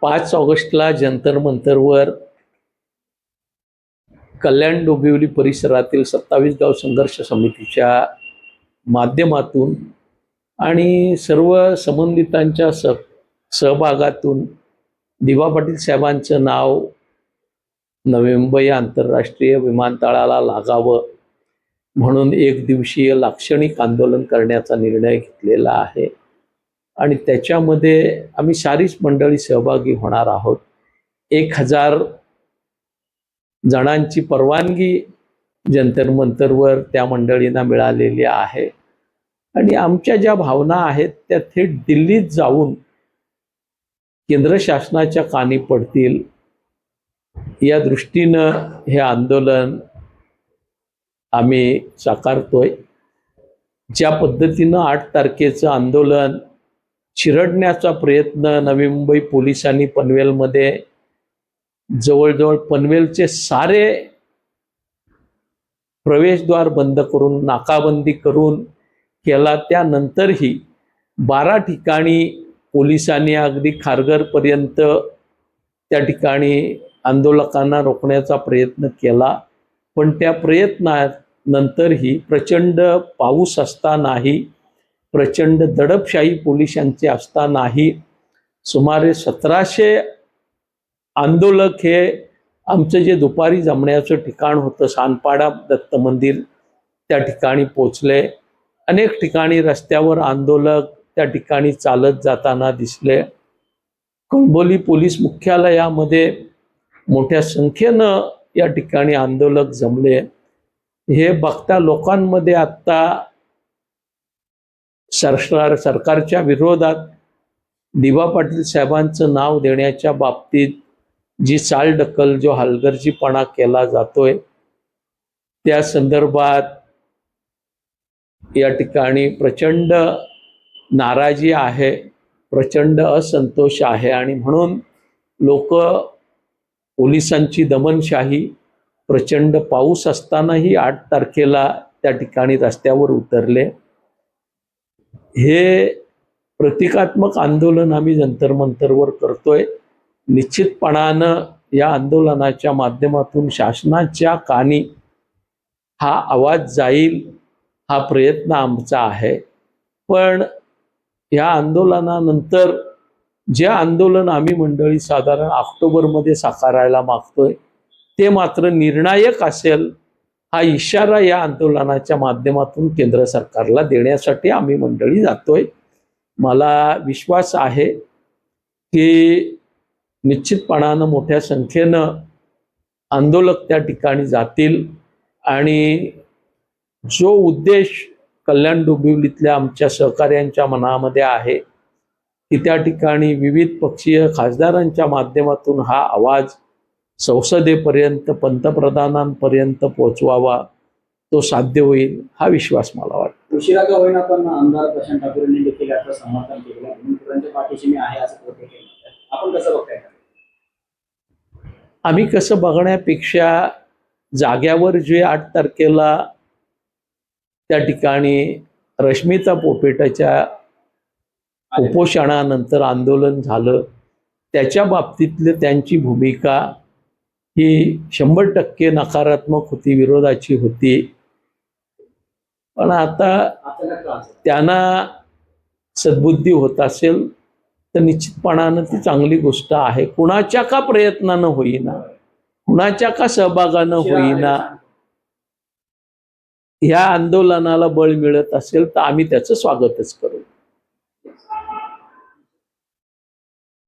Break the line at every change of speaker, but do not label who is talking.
5 ऑगस्टला जंतर मंतरवर कल्याण डोंबिवली परिसरातील 27 गाव संघर्ष समितीच्या माध्यमातून आणि सर्व संबंधितांच्या सहभागातून दिवा पाटील साहेबांचं नाव नवी मुंबई आंतरराष्ट्रीय विमानतळाला लागावं म्हणून एक दिवसीय लाक्षणिक आंदोलन करण्याचा निर्णय घेतलेला आहे आणि त्याच्यामध्ये आम्ही सारीच मंडळी सहभागी होणार आहोत। 1000 जणांची परवानगी जंतर मंतरवर त्या मंडळींना मिळालेली आहे आणि आमच्या ज्या भावना आहेत त्या थेट दिल्लीत जाऊन केंद्र शासनाच्या कानी पडतील या दृष्टीनं हे आंदोलन आम्ही साकारतोय। ज्या पद्धतीनं 8 तारखेचं आंदोलन चिरडण्याचा प्रयत्न नवी मुंबई पोलिसांनी पनवेलमध्ये जवळजवळ पनवेलचे सारे प्रवेशद्वार बंद करून नाकाबंदी करून केला, त्यानंतरही 12 ठिकाणी पोलिसांनी अगदी खारघरपर्यंत त्या ठिकाणी आंदोलकांना रोखण्याचा प्रयत्न केला, पण त्या प्रयत्नानंतरही प्रचंड पाऊस असतानाही प्रचंड दडपशाही पोलिसांचे असतानाही सुमारे 1700 आंदोलक हे आमचं जे दुपारी जमण्याचं ठिकाण होतं सानपाडा दत्त मंदिर त्या ठिकाणी पोचले। अनेक ठिकाणी रस्त्यावर आंदोलक त्या ठिकाणी चालत जाताना दिसले। कणबोली पोलीस मुख्यालयामध्ये मोठ्या संख्येनं या ठिकाणी आंदोलक जमले। हे बघता लोकांमध्ये आत्ता सरकारच्या विरोधात दिवा पाटील साहेबांचं नाव देण्याच्या बाबतीत जी चालढकल जो हलगर्जीपणा केला जातोय त्या संदर्भात या ठिकाणी प्रचंड नाराजी आहे, प्रचंड असंतोष आहे आणि म्हणून लोक पोलिसांची दमनशाही प्रचंड पाऊस असतानाही 8 तारखेला त्या ठिकाणी रस्त्यावर उतरले। हे प्रतिकात्मक आंदोलन आम्ही जंतर मंतरवर करतोय। निश्चितपणानं या आंदोलनाच्या माध्यमातून शासनाच्या कानी हा आवाज जाईल हा प्रयत्न आमचा आहे, पण या आंदोलनानंतर जे आंदोलन आम्ही मंडळी साधारण ऑक्टोबरमध्ये साकारायला मागतोय ते मात्र निर्णायक असेल हा इशारा या आंदोलनाच्या माध्यमातून केंद्र सरकारला देण्यासाठी आम्ही मंडळी जातोय। मला विश्वास आहे की निश्चितपणानं मोठ्या संख्येनं आंदोलक त्या ठिकाणी जातील आणि जो उद्देश कल्याण डोंबिवलीतल्या आमच्या सहकार्यांच्या मनामध्ये आहे की त्या ठिकाणी विविध पक्षीय खासदारांच्या माध्यमातून हा आवाज संसदेपर्यंत पंतप्रधानांपर्यंत पोहोचवावा तो साध्य होईल हा विश्वास मला वाटतो।
उशिरा का होईना पण आमदार प्रशांत ठाकूरांनी देखील याचं समर्थन केलं, मुख्यमंत्र्यांच्या पाठीशी मी आहे असं बोलले। आपण कसं बघताय?
आम्ही कसं बघण्यापेक्षा जाग्यावर जे 8 तारखेला त्या ठिकाणी रश्मिता पोपेटाच्या उपोषणानंतर आंदोलन झालं त्याच्या बाबतीतले त्यांची भूमिका ही 100% नकारात्मक होती, विरोधाची होती, पण आता त्यांना सद्बुद्धी होत असेल तर निश्चितपणानं ती चांगली गोष्ट आहे। कुणाच्या का प्रयत्नानं होईना, कुणाच्या का सहभागानं होईना या आंदोलनाला बळ मिळत असेल तर आम्ही त्याचं स्वागतच करू।